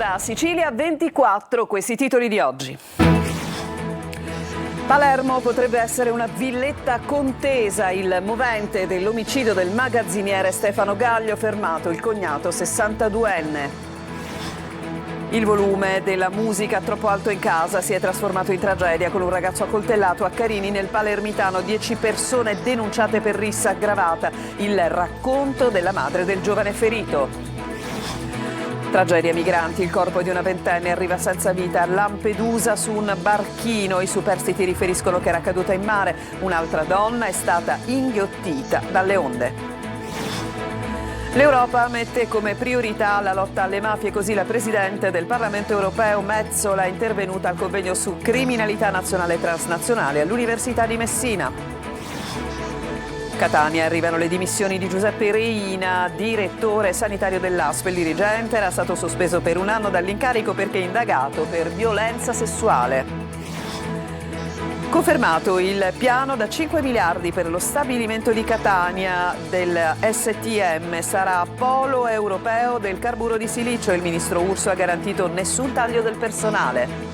da Sicilia 24, questi titoli di oggi. Palermo potrebbe essere una villetta contesa, il movente dell'omicidio del magazziniere Stefano Gaglio, fermato il cognato 62enne. Il volume della musica troppo alto in casa si è trasformato in tragedia con un ragazzo accoltellato a Carini nel Palermitano, 10 persone denunciate per rissa aggravata, il racconto della madre del giovane ferito. Tragedia migranti, il corpo di una ventenne arriva senza vita a Lampedusa su un barchino, i superstiti riferiscono che era caduta in mare, un'altra donna è stata inghiottita dalle onde. L'Europa mette come priorità la lotta alle mafie, così la Presidente del Parlamento europeo Metsola è intervenuta al convegno su criminalità nazionale e transnazionale all'Università di Messina. Catania arrivano le dimissioni di Giuseppe Reina, direttore sanitario dell'ASP. Il dirigente era stato sospeso per un anno dall'incarico perché indagato per violenza sessuale. Confermato il piano da 5 miliardi per lo stabilimento di Catania del STM, sarà polo europeo del carburo di silicio. Il ministro Urso ha garantito nessun taglio del personale.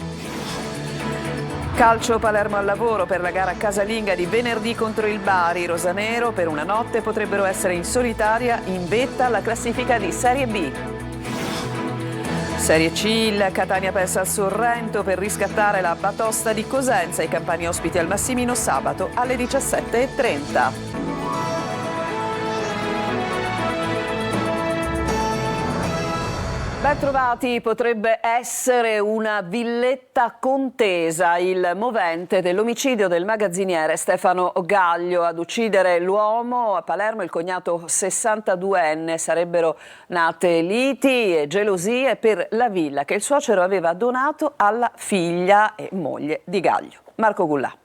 Calcio, Palermo al lavoro per la gara casalinga di venerdì contro il Bari. I rosanero per una notte potrebbero essere in solitaria in vetta alla classifica di Serie B. Serie C, il Catania pensa al Sorrento per riscattare la batosta di Cosenza. I campani ospiti al Massimino sabato alle 17:30. Ben trovati, potrebbe essere una villetta contesa, il movente dell'omicidio del magazziniere Stefano Gaglio. Ad uccidere l'uomo a Palermo, il cognato 62enne, sarebbero nate liti e gelosie per la villa che il suocero aveva donato alla figlia e moglie di Gaglio. Marco Gullà.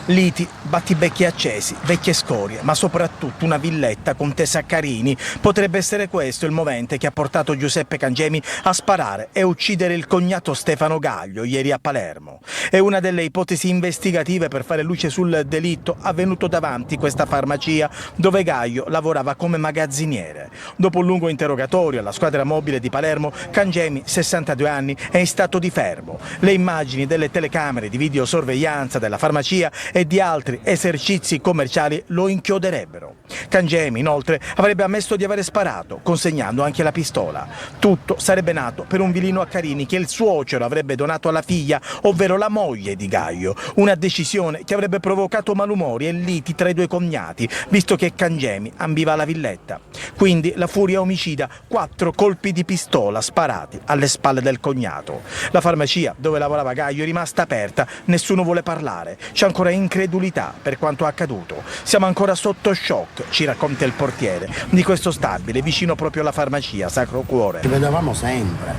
Liti, battibecchi accesi, vecchie scorie, ma soprattutto una villetta contesa a Carini. Potrebbe essere questo il movente che ha portato Giuseppe Cangemi a sparare e uccidere il cognato Stefano Gaglio ieri a Palermo. È una delle ipotesi investigative per fare luce sul delitto avvenuto davanti questa farmacia dove Gaglio lavorava come magazziniere. Dopo un lungo interrogatorio alla squadra mobile di Palermo, Cangemi, 62 anni, è in stato di fermo. Le immagini delle telecamere di videosorveglianza della farmacia e di altri esercizi commerciali lo inchioderebbero. Cangemi, inoltre, avrebbe ammesso di avere sparato, consegnando anche la pistola. Tutto sarebbe nato per un vilino a Carini che il suocero avrebbe donato alla figlia, ovvero la moglie di Gaglio. Una decisione che avrebbe provocato malumori e liti tra i due cognati, visto che Cangemi ambiva la villetta. Quindi la furia omicida, 4 colpi di pistola sparati alle spalle del cognato. La farmacia dove lavorava Gaglio è rimasta aperta, nessuno vuole parlare. C'è ancora incredulità per quanto accaduto. Siamo ancora sotto shock, ci racconta il portiere di questo stabile vicino proprio alla farmacia Sacro Cuore. Ci vedevamo sempre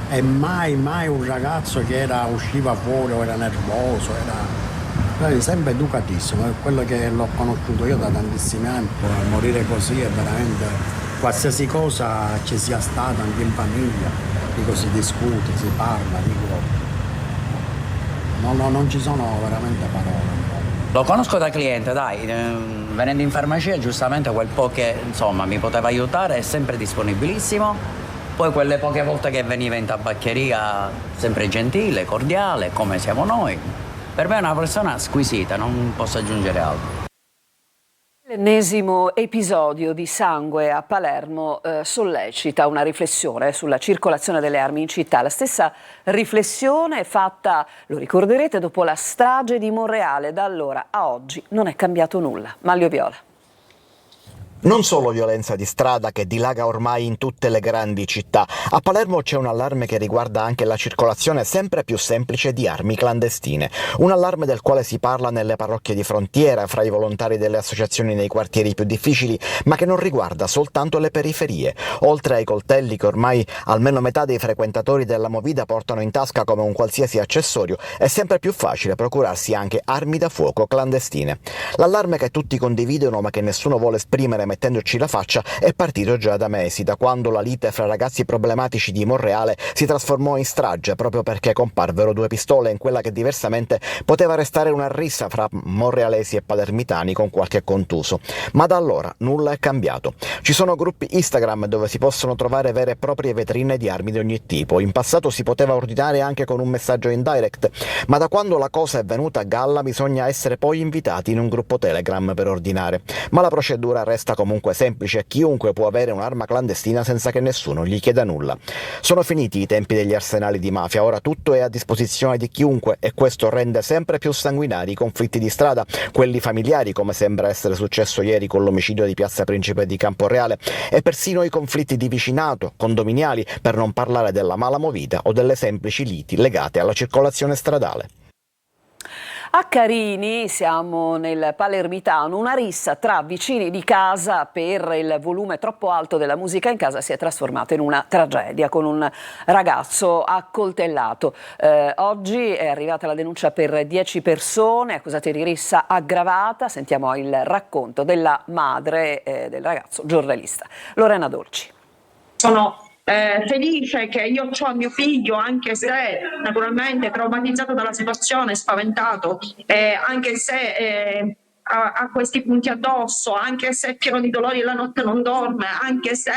e mai un ragazzo che usciva fuori o era nervoso, era sempre educatissimo, è quello che l'ho conosciuto io da tantissimi anni. Morire così è veramente, qualsiasi cosa ci sia stata anche in famiglia, dico, si discute, si parla, dico, non ci sono veramente parole. Lo conosco da cliente, dai, venendo in farmacia giustamente quel po' che insomma mi poteva aiutare, è sempre disponibilissimo. Poi quelle poche volte che veniva in tabaccheria, sempre gentile, cordiale, come siamo noi. Per me è una persona squisita, non posso aggiungere altro. L'ennesimo episodio di sangue a Palermo sollecita una riflessione sulla circolazione delle armi in città. La stessa riflessione è fatta, lo ricorderete, dopo la strage di Monreale. Da allora a oggi non è cambiato nulla. Manlio Viola. Non solo violenza di strada che dilaga ormai in tutte le grandi città. A Palermo c'è un allarme che riguarda anche la circolazione sempre più semplice di armi clandestine. Un allarme del quale si parla nelle parrocchie di frontiera, fra i volontari delle associazioni nei quartieri più difficili, ma che non riguarda soltanto le periferie. Oltre ai coltelli che ormai almeno metà dei frequentatori della Movida portano in tasca come un qualsiasi accessorio, è sempre più facile procurarsi anche armi da fuoco clandestine. L'allarme che tutti condividono ma che nessuno vuole esprimere mettendoci la faccia, è partito già da mesi, da quando la lite fra ragazzi problematici di Monreale si trasformò in strage proprio perché comparvero 2 pistole in quella che diversamente poteva restare una rissa fra monrealesi e palermitani con qualche contuso. Ma da allora nulla è cambiato. Ci sono gruppi Instagram dove si possono trovare vere e proprie vetrine di armi di ogni tipo. In passato si poteva ordinare anche con un messaggio in direct, ma da quando la cosa è venuta a galla bisogna essere poi invitati in un gruppo Telegram per ordinare. Ma la procedura resta comunque semplice, chiunque può avere un'arma clandestina senza che nessuno gli chieda nulla. Sono finiti i tempi degli arsenali di mafia, ora tutto è a disposizione di chiunque e questo rende sempre più sanguinari i conflitti di strada, quelli familiari come sembra essere successo ieri con l'omicidio di Piazza Principe di Camporeale, e persino i conflitti di vicinato, condominiali, per non parlare della malamovita o delle semplici liti legate alla circolazione stradale. A Carini, siamo nel Palermitano, una rissa tra vicini di casa per il volume troppo alto della musica in casa si è trasformata in una tragedia con un ragazzo accoltellato. Oggi è arrivata la denuncia per 10 persone accusate di rissa aggravata. Sentiamo il racconto della madre del ragazzo, giornalista Lorena Dolci. Sono felice che io ho mio figlio, anche se naturalmente traumatizzato dalla situazione, spaventato, anche se ha questi punti addosso, anche se è pieno di dolori e la notte non dorme, anche se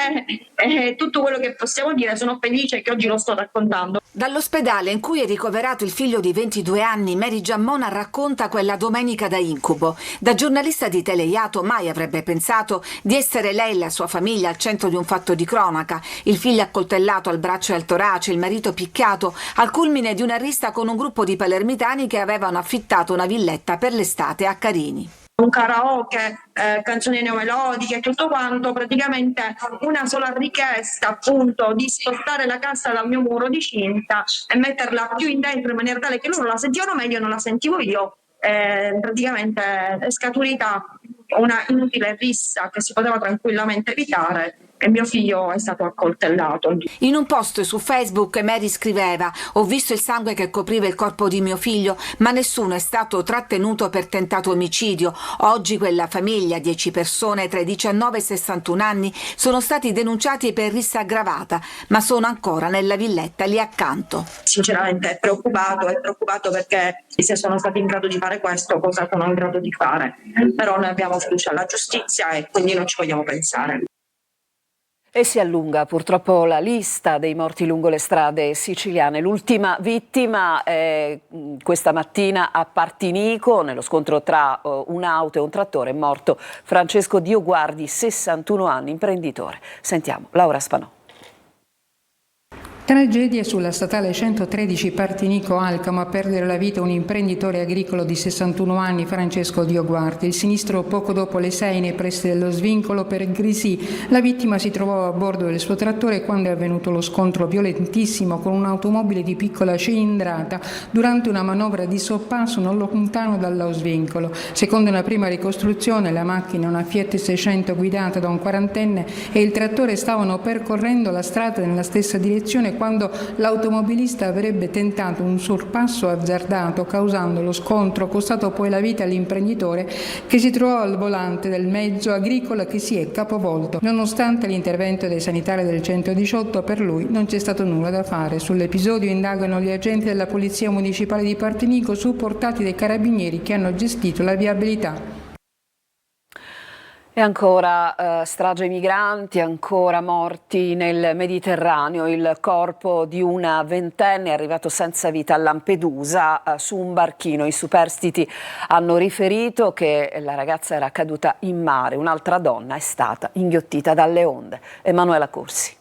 tutto quello che possiamo dire, sono felice che oggi lo sto raccontando. Dall'ospedale in cui è ricoverato il figlio di 22 anni, Mary Giammona racconta quella domenica da incubo. Da giornalista di Teleiato mai avrebbe pensato di essere lei e la sua famiglia al centro di un fatto di cronaca. Il figlio accoltellato al braccio e al torace, il marito picchiato, al culmine di una rissa con un gruppo di palermitani che avevano affittato una villetta per l'estate a Carini. Un karaoke, canzoni neomelodiche, tutto quanto, praticamente una sola richiesta appunto di spostare la cassa dal mio muro di cinta e metterla più in dentro in maniera tale che loro la sentivano meglio e non la sentivo io. Praticamente è scaturita una inutile rissa che si poteva tranquillamente evitare e mio figlio è stato accoltellato. In un post su Facebook Mary scriveva: ho visto il sangue che copriva il corpo di mio figlio, ma nessuno è stato trattenuto per tentato omicidio. Oggi quella famiglia, 10 persone tra i 19 e i 61 anni, sono stati denunciati per rissa aggravata, ma sono ancora nella villetta lì accanto. Sinceramente è preoccupato perché se sono stati in grado di fare questo, cosa sono in grado di fare. Però noi abbiamo fiducia alla giustizia e quindi non ci vogliamo pensare. E si allunga purtroppo la lista dei morti lungo le strade siciliane. L'ultima vittima è questa mattina a Partinico, nello scontro tra un'auto e un trattore, è morto Francesco Dioguardi, 61 anni, imprenditore. Sentiamo Laura Spanò. Tragedia sulla statale 113 Partinico-Alcamo, a perdere la vita un imprenditore agricolo di 61 anni, Francesco Dioguardi. Il sinistro poco dopo le 6 nei pressi dello svincolo per Grisì. La vittima si trovò a bordo del suo trattore quando è avvenuto lo scontro violentissimo con un'automobile di piccola cilindrata durante una manovra di sorpasso non lontano dallo svincolo. Secondo una prima ricostruzione, la macchina, una Fiat 600 guidata da un quarantenne, e il trattore stavano percorrendo la strada nella stessa direzione quando l'automobilista avrebbe tentato un sorpasso azzardato, causando lo scontro, costato poi la vita all'imprenditore che si trovò al volante del mezzo agricolo che si è capovolto. Nonostante l'intervento dei sanitari del 118, per lui non c'è stato nulla da fare. Sull'episodio indagano gli agenti della Polizia Municipale di Partinico, supportati dai carabinieri che hanno gestito la viabilità. E ancora strage migranti, ancora morti nel Mediterraneo. Il corpo di una ventenne è arrivato senza vita a Lampedusa su un barchino. I superstiti hanno riferito che la ragazza era caduta in mare. Un'altra donna è stata inghiottita dalle onde. Emanuela Corsi.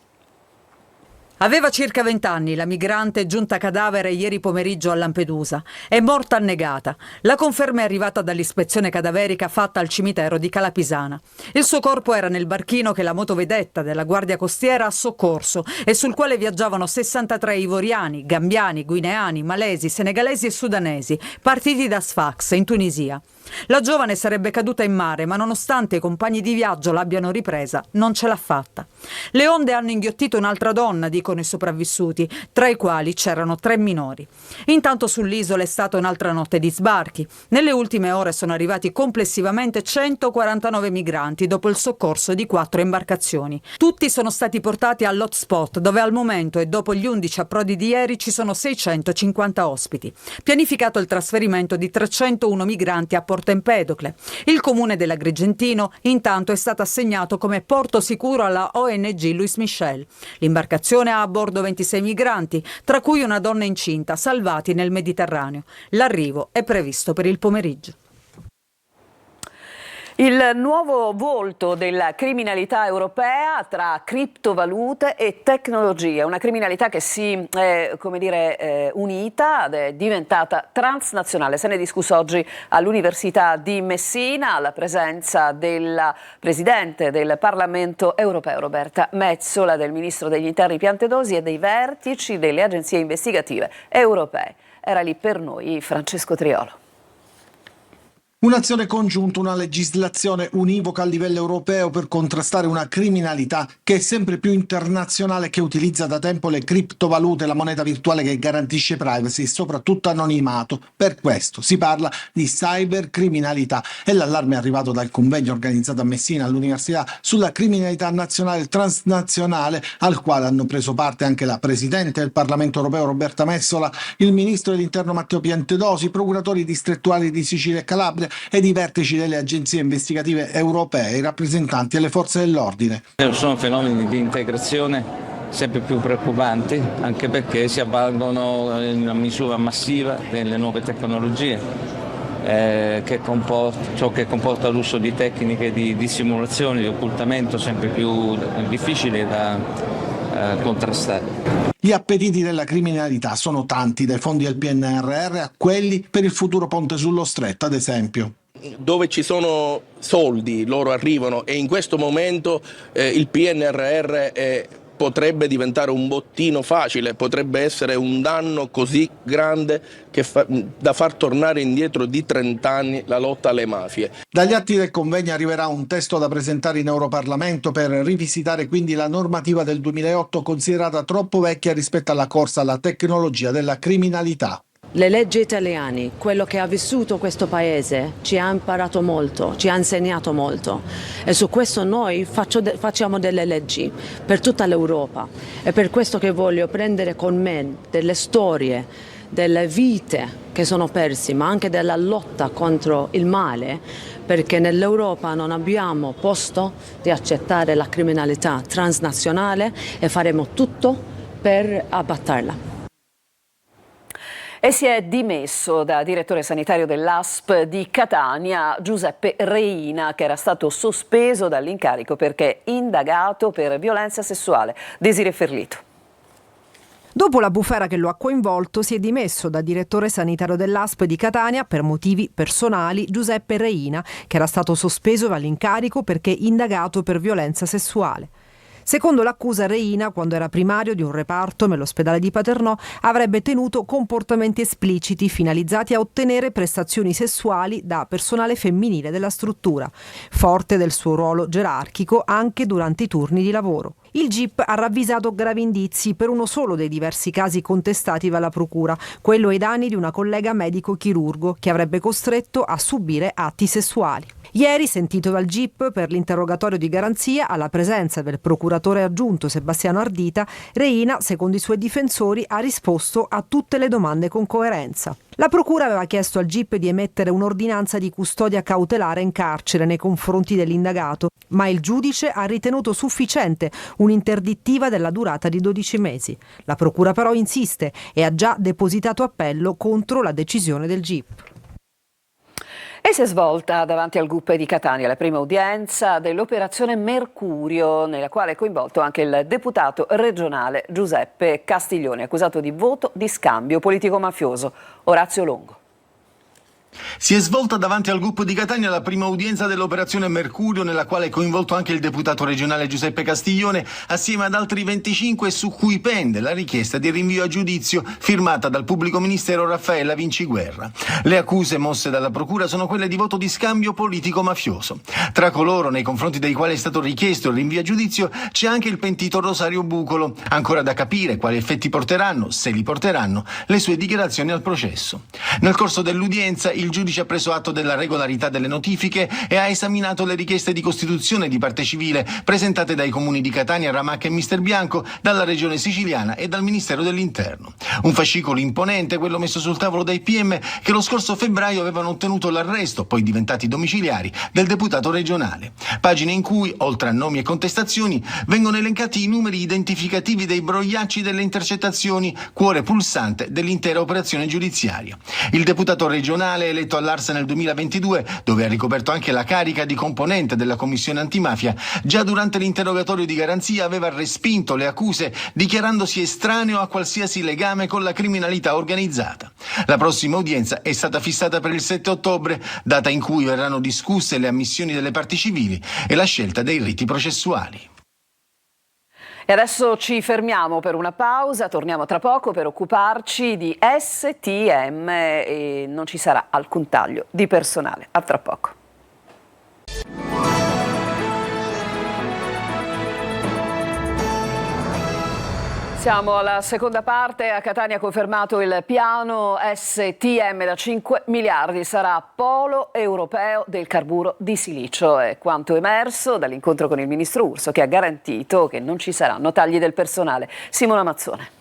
Aveva circa 20 anni, la migrante giunta cadavere ieri pomeriggio a Lampedusa. È morta annegata. La conferma è arrivata dall'ispezione cadaverica fatta al cimitero di Calapisana. Il suo corpo era nel barchino che la motovedetta della Guardia Costiera ha soccorso e sul quale viaggiavano 63 ivoriani, gambiani, guineani, malesi, senegalesi e sudanesi, partiti da Sfax, in Tunisia. La giovane sarebbe caduta in mare, ma nonostante i compagni di viaggio l'abbiano ripresa, non ce l'ha fatta. Le onde hanno inghiottito un'altra donna, dicono i sopravvissuti, tra i quali c'erano 3 minori. Intanto sull'isola è stata un'altra notte di sbarchi. Nelle ultime ore sono arrivati complessivamente 149 migranti dopo il soccorso di 4 imbarcazioni. Tutti sono stati portati all'hotspot, dove al momento e dopo gli 11 approdi di ieri ci sono 650 ospiti. Pianificato il trasferimento di 301 migranti a Porto Empedocle. Il comune dell'Agrigentino intanto è stato assegnato come porto sicuro alla ONG Luis Michel. L'imbarcazione ha a bordo 26 migranti, tra cui una donna incinta, salvati nel Mediterraneo. L'arrivo è previsto per il pomeriggio. Il nuovo volto della criminalità europea tra criptovalute e tecnologie, una criminalità che si è, unita, è diventata transnazionale. Se ne è discusso oggi all'Università di Messina, alla presenza della Presidente del Parlamento europeo, Roberta Metsola, del Ministro degli Interni Piantedosi e dei vertici delle agenzie investigative europee. Era lì per noi Francesco Triolo. Un'azione congiunta, una legislazione univoca a livello europeo per contrastare una criminalità che è sempre più internazionale, che utilizza da tempo le criptovalute, la moneta virtuale che garantisce privacy e soprattutto anonimato. Per questo si parla di cybercriminalità e l'allarme è arrivato dal convegno organizzato a Messina all'Università sulla criminalità nazionale e transnazionale, al quale hanno preso parte anche la Presidente del Parlamento europeo Roberta Metsola, il Ministro dell'Interno Matteo Piantedosi, i procuratori distrettuali di Sicilia e Calabria ed i vertici delle agenzie investigative europee, i rappresentanti delle forze dell'ordine. Sono fenomeni di integrazione sempre più preoccupanti, anche perché si avvalgono in una misura massiva delle nuove tecnologie, ciò che comporta l'uso di tecniche di dissimulazione, di occultamento sempre più difficili da contrastare. Gli appetiti della criminalità sono tanti, dai fondi del PNRR a quelli per il futuro ponte sullo Stretto, ad esempio. Dove ci sono soldi, loro arrivano, e in questo momento il PNRR potrebbe diventare un bottino facile, potrebbe essere un danno così grande che da far tornare indietro di 30 anni la lotta alle mafie. Dagli atti del convegno arriverà un testo da presentare in Europarlamento per rivisitare quindi la normativa del 2008, considerata troppo vecchia rispetto alla corsa alla tecnologia della criminalità. Le leggi italiane, quello che ha vissuto questo paese, ci ha imparato molto, ci ha insegnato molto, e su questo noi facciamo delle leggi per tutta l'Europa. È per questo che voglio prendere con me delle storie, delle vite che sono perse, ma anche della lotta contro il male, perché nell'Europa non abbiamo posto di accettare la criminalità transnazionale e faremo tutto per abbatterla. E si è dimesso da direttore sanitario dell'ASP di Catania Giuseppe Reina, che era stato sospeso dall'incarico perché indagato per violenza sessuale. Desiree Ferlito. Dopo la bufera che lo ha coinvolto, si è dimesso da direttore sanitario dell'ASP di Catania per motivi personali Giuseppe Reina, che era stato sospeso dall'incarico perché indagato per violenza sessuale. Secondo l'accusa, Reina, quando era primario di un reparto nell'ospedale di Paternò, avrebbe tenuto comportamenti espliciti finalizzati a ottenere prestazioni sessuali da personale femminile della struttura, forte del suo ruolo gerarchico anche durante i turni di lavoro. Il GIP ha ravvisato gravi indizi per uno solo dei diversi casi contestati dalla procura, quello ai danni di una collega medico-chirurgo che avrebbe costretto a subire atti sessuali. Ieri, sentito dal GIP per l'interrogatorio di garanzia, alla presenza del procuratore aggiunto Sebastiano Ardita, Reina, secondo i suoi difensori, ha risposto a tutte le domande con coerenza. La procura aveva chiesto al GIP di emettere un'ordinanza di custodia cautelare in carcere nei confronti dell'indagato, ma il giudice ha ritenuto sufficiente un'interdittiva della durata di 12 mesi. La procura però insiste e ha già depositato appello contro la decisione del GIP. E si è svolta davanti al GUP di Catania la prima udienza dell'operazione Mercurio, nella quale è coinvolto anche il deputato regionale Giuseppe Castiglione, accusato di voto di scambio politico-mafioso. Orazio Longo. Si è svolta davanti al GUP di Catania la prima udienza dell'operazione Mercurio, nella quale è coinvolto anche il deputato regionale Giuseppe Castiglione, assieme ad altri 25, su cui pende la richiesta di rinvio a giudizio firmata dal pubblico ministero Raffaella Vinciguerra. Le accuse mosse dalla procura sono quelle di voto di scambio politico-mafioso. Tra coloro nei confronti dei quali è stato richiesto il rinvio a giudizio c'è anche il pentito Rosario Bucolo. Ancora da capire quali effetti porteranno, se li porteranno, le sue dichiarazioni al processo. Nel corso dell'udienza il giudice ha preso atto della regolarità delle notifiche e ha esaminato le richieste di costituzione di parte civile presentate dai comuni di Catania, Ramacca e Misterbianco, dalla regione siciliana e dal Ministero dell'Interno. Un fascicolo imponente, quello messo sul tavolo dai PM, che lo scorso febbraio avevano ottenuto l'arresto, poi diventati domiciliari, del deputato regionale. Pagine in cui, oltre a nomi e contestazioni, vengono elencati i numeri identificativi dei brogliacci delle intercettazioni, cuore pulsante dell'intera operazione giudiziaria. Il deputato regionale, eletto all'Arsa nel 2022, dove ha ricoperto anche la carica di componente della commissione antimafia, già durante l'interrogatorio di garanzia aveva respinto le accuse, dichiarandosi estraneo a qualsiasi legame con la criminalità organizzata. La prossima udienza è stata fissata per il 7 ottobre, data in cui verranno discusse le ammissioni delle parti civili e la scelta dei riti processuali. E adesso ci fermiamo per una pausa, torniamo tra poco per occuparci di STM e non ci sarà alcun taglio di personale. A tra poco. Siamo alla seconda parte. A Catania ha confermato il piano STM da 5 miliardi. Sarà polo europeo del carburo di silicio. È quanto emerso dall'incontro con il ministro Urso, che ha garantito che non ci saranno tagli del personale. Simona Mazzone.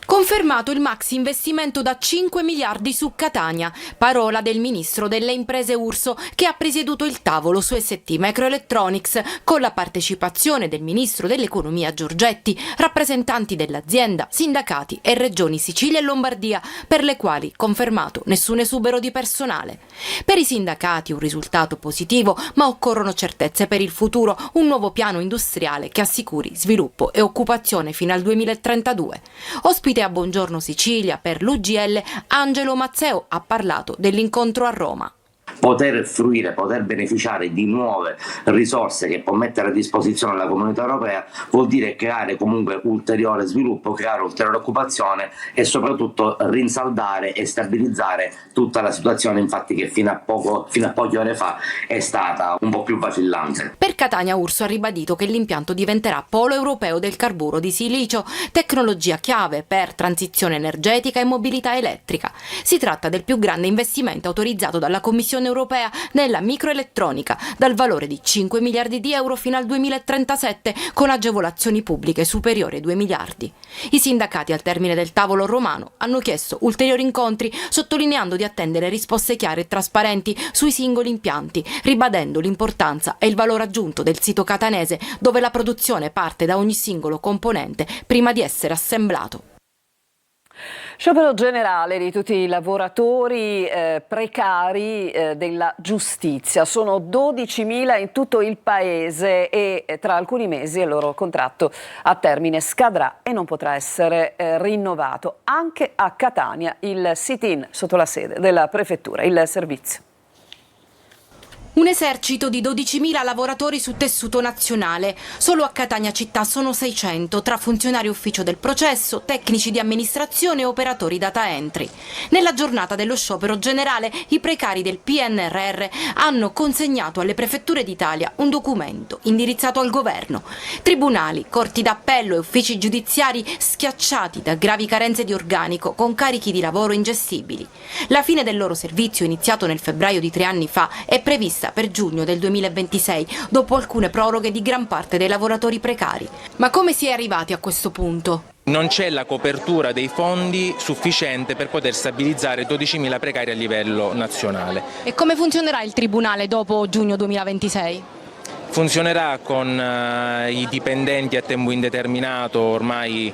Confermato il maxi investimento da 5 miliardi su Catania, parola del ministro delle imprese Urso, che ha presieduto il tavolo su ST Microelectronics con la partecipazione del ministro dell'economia Giorgetti, rappresentanti dell'azienda, sindacati e regioni Sicilia e Lombardia, per le quali confermato nessun esubero di personale. Per i sindacati un risultato positivo, ma occorrono certezze per il futuro, un nuovo piano industriale che assicuri sviluppo e occupazione fino al 2032. Ospite a Buongiorno Sicilia per l'UGL, Angelo Mazzeo ha parlato dell'incontro a Roma. Poter fruire, poter beneficiare di nuove risorse che può mettere a disposizione la comunità europea vuol dire creare comunque ulteriore sviluppo, creare ulteriore occupazione e soprattutto rinsaldare e stabilizzare tutta la situazione, infatti, che fino a poche ore fa è stata un po' più vacillante. Per Catania Urso ha ribadito che l'impianto diventerà polo europeo del carburo di silicio, tecnologia chiave per transizione energetica e mobilità elettrica. Si tratta del più grande investimento autorizzato dalla Commissione europea nella microelettronica, dal valore di 5 miliardi di euro fino al 2037, con agevolazioni pubbliche superiori ai 2 miliardi. I sindacati al termine del tavolo romano hanno chiesto ulteriori incontri, sottolineando di attendere risposte chiare e trasparenti sui singoli impianti, ribadendo l'importanza e il valore aggiunto del sito catanese, dove la produzione parte da ogni singolo componente prima di essere assemblato. Sciopero generale di tutti i lavoratori precari della giustizia. Sono 12.000 in tutto il paese e tra alcuni mesi il loro contratto a termine scadrà e non potrà essere rinnovato. Anche a Catania il sit-in sotto la sede della prefettura, il servizio. Un esercito di 12.000 lavoratori su tessuto nazionale. Solo a Catania città sono 600, tra funzionari ufficio del processo, tecnici di amministrazione e operatori data entry. Nella giornata dello sciopero generale, i precari del PNRR hanno consegnato alle prefetture d'Italia un documento indirizzato al governo. Tribunali, corti d'appello e uffici giudiziari schiacciati da gravi carenze di organico con carichi di lavoro ingestibili. La fine del loro servizio, iniziato nel febbraio di 3 anni fa, è prevista per giugno del 2026, dopo alcune proroghe di gran parte dei lavoratori precari. Ma come si è arrivati a questo punto? Non c'è la copertura dei fondi sufficiente per poter stabilizzare 12.000 precari a livello nazionale. E come funzionerà il Tribunale dopo giugno 2026? Funzionerà con i dipendenti a tempo indeterminato ormai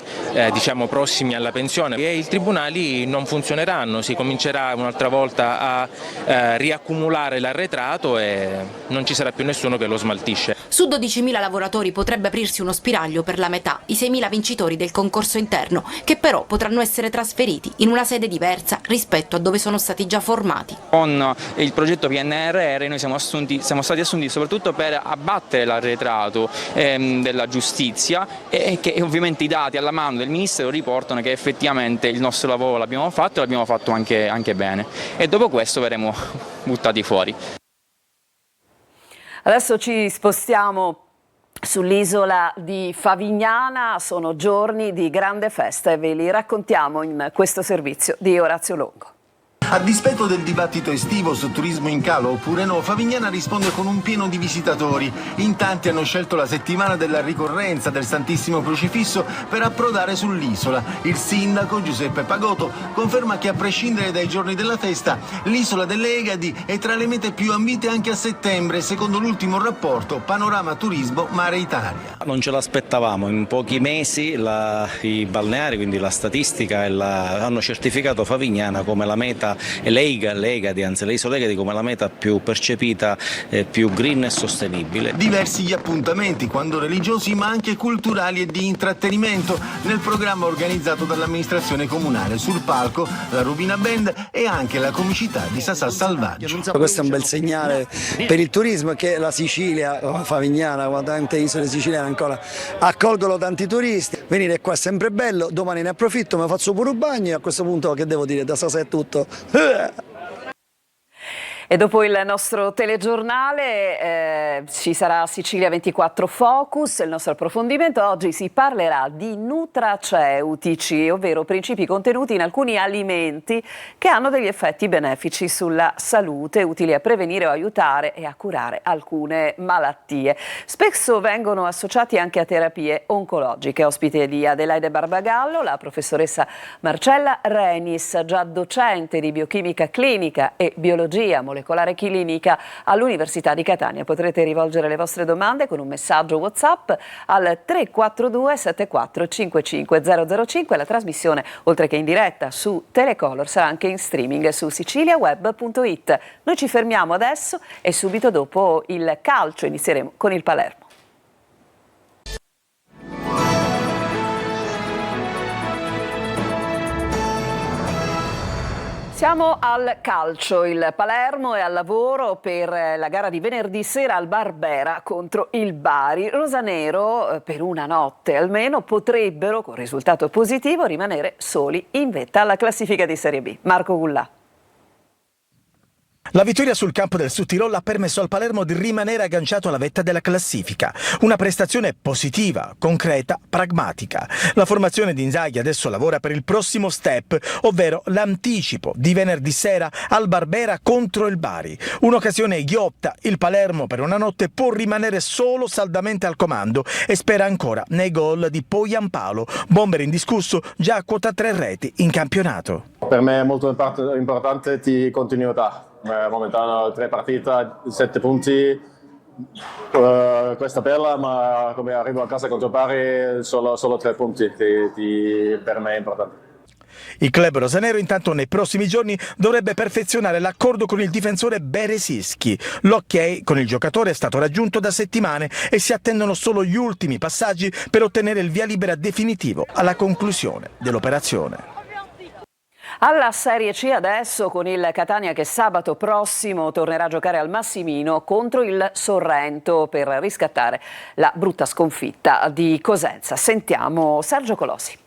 diciamo prossimi alla pensione e i tribunali non funzioneranno, si comincerà un'altra volta a riaccumulare l'arretrato e non ci sarà più nessuno che lo smaltisce. Su 12.000 lavoratori potrebbe aprirsi uno spiraglio per la metà, i 6.000 vincitori del concorso interno, che però potranno essere trasferiti in una sede diversa rispetto a dove sono stati già formati. Con il progetto PNRR noi siamo stati assunti soprattutto per abbattere l'arretrato della giustizia e che ovviamente i dati alla mano del Ministero riportano che effettivamente il nostro lavoro l'abbiamo fatto e l'abbiamo fatto anche bene, e dopo questo verremo buttati fuori. Adesso ci spostiamo sull'isola di Favignana, sono giorni di grande festa e ve li raccontiamo in questo servizio di Orazio Longo. A dispetto del dibattito estivo su turismo in calo oppure no, Favignana risponde con un pieno di visitatori. In tanti hanno scelto la settimana della ricorrenza del Santissimo Crocifisso per approdare sull'isola. Il sindaco Giuseppe Pagotto conferma che a prescindere dai giorni della festa, l'isola delle Egadi è tra le mete più ambite anche a settembre, secondo l'ultimo rapporto Panorama Turismo Mare Italia. Non ce l'aspettavamo, in pochi mesi i balneari, quindi la statistica, hanno certificato Favignana come la meta e le Egadi, anzi le isole Egadi, come la meta più percepita, più green e sostenibile. Diversi gli appuntamenti, quando religiosi ma anche culturali e di intrattenimento, nel programma organizzato dall'amministrazione comunale. Sul palco la Rubina Band e anche la comicità di Sasà Salvaggio. Questo è un bel segnale per il turismo, che la Sicilia, Favignana, tante isole siciliane ancora accolgono tanti turisti. Venire qua è sempre bello, domani ne approfitto, mi faccio pure un bagno e a questo punto che devo dire, da Sasà è tutto. E dopo il nostro telegiornale ci sarà Sicilia 24 Focus, il nostro approfondimento. Oggi si parlerà di nutraceutici, ovvero principi contenuti in alcuni alimenti che hanno degli effetti benefici sulla salute, utili a prevenire o aiutare e a curare alcune malattie. Spesso vengono associati anche a terapie oncologiche. Ospite di Adelaide Barbagallo, la professoressa Marcella Renis, già docente di biochimica clinica e biologia molecolare clinica all'Università di Catania. Potrete rivolgere le vostre domande con un messaggio WhatsApp al 342 74 55 005. La trasmissione, oltre che in diretta su Telecolor, sarà anche in streaming su siciliaweb.it. Noi ci fermiamo adesso e subito dopo il calcio inizieremo con il Palermo. Siamo al calcio, il Palermo è al lavoro per la gara di venerdì sera al Barbera contro il Bari. Rosanero, per una notte almeno, potrebbero, con risultato positivo, rimanere soli in vetta alla classifica di Serie B. Marco Gullà. La vittoria sul campo del Sud Tirol ha permesso al Palermo di rimanere agganciato alla vetta della classifica. Una prestazione positiva, concreta, pragmatica. La formazione di Inzaghi adesso lavora per il prossimo step, ovvero l'anticipo di venerdì sera al Barbera contro il Bari. Un'occasione ghiotta, il Palermo per una notte può rimanere solo saldamente al comando e spera ancora nei gol di Poyampalo, bomber indiscusso già a quota 3 reti in campionato. Per me è molto importante di continuità. Momentaneo 3 partite, 7 punti, questa bella, ma come arrivo a casa contro Bari solo 3 punti per me è importante. Il club rosanero intanto nei prossimi giorni dovrebbe perfezionare l'accordo con il difensore Beresischi. L'ok con il giocatore è stato raggiunto da settimane e si attendono solo gli ultimi passaggi per ottenere il via libera definitivo alla conclusione dell'operazione. Alla Serie C adesso con il Catania che sabato prossimo tornerà a giocare al Massimino contro il Sorrento per riscattare la brutta sconfitta di Cosenza. Sentiamo Sergio Colosi.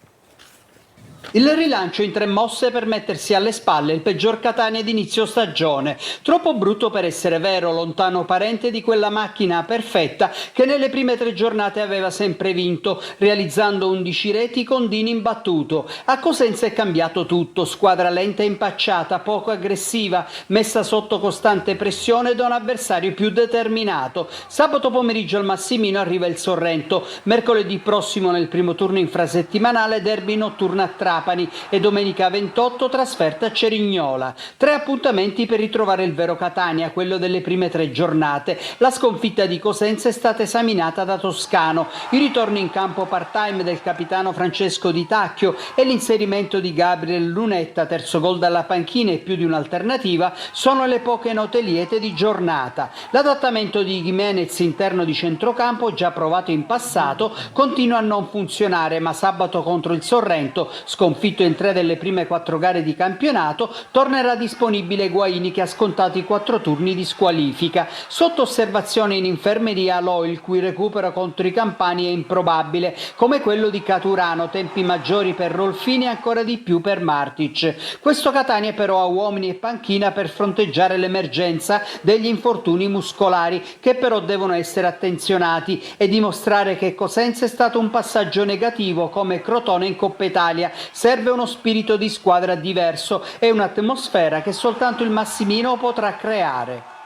Il rilancio in 3 mosse per mettersi alle spalle il peggior Catania d'inizio stagione, troppo brutto per essere vero, lontano parente di quella macchina perfetta che nelle prime 3 giornate aveva sempre vinto, realizzando 11 reti con Dini imbattuto. A Cosenza è cambiato tutto, squadra lenta e impacciata, poco aggressiva, messa sotto costante pressione da un avversario più determinato. Sabato pomeriggio al Massimino arriva il Sorrento, mercoledì prossimo nel primo turno infrasettimanale derby notturno a Trapani. Trapani e domenica 28 trasferta a Cerignola. 3 appuntamenti per ritrovare il vero Catania, quello delle prime 3 giornate. La sconfitta di Cosenza è stata esaminata da Toscano, il ritorno in campo part-time del capitano Francesco Di Tacchio e l'inserimento di Gabriel Lunetta, terzo gol dalla panchina e più di un'alternativa, sono le poche note liete di giornata. L'adattamento di Gimenez interno di centrocampo, già provato in passato, continua a non funzionare, ma sabato contro il Sorrento, sconfitto in 3 delle prime 4 gare di campionato, tornerà disponibile Guaini che ha scontato i 4 turni di squalifica. Sotto osservazione in infermeria Lo, il cui recupero contro i campani è improbabile, come quello di Caturano, tempi maggiori per Rolfini e ancora di più per Martic. Questo Catania però ha uomini e panchina per fronteggiare l'emergenza degli infortuni muscolari, che però devono essere attenzionati, e dimostrare che Cosenza è stato un passaggio negativo come Crotone in Coppa Italia. Serve uno spirito di squadra diverso e un'atmosfera che soltanto il Massimino potrà creare.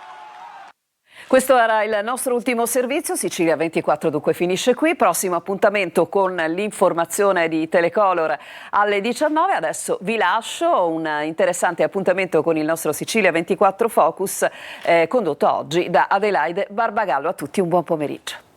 Questo era il nostro ultimo servizio, Sicilia 24 dunque finisce qui, prossimo appuntamento con l'informazione di Telecolor alle 19, adesso vi lascio un interessante appuntamento con il nostro Sicilia 24 Focus condotto oggi da Adelaide Barbagallo. A tutti un buon pomeriggio.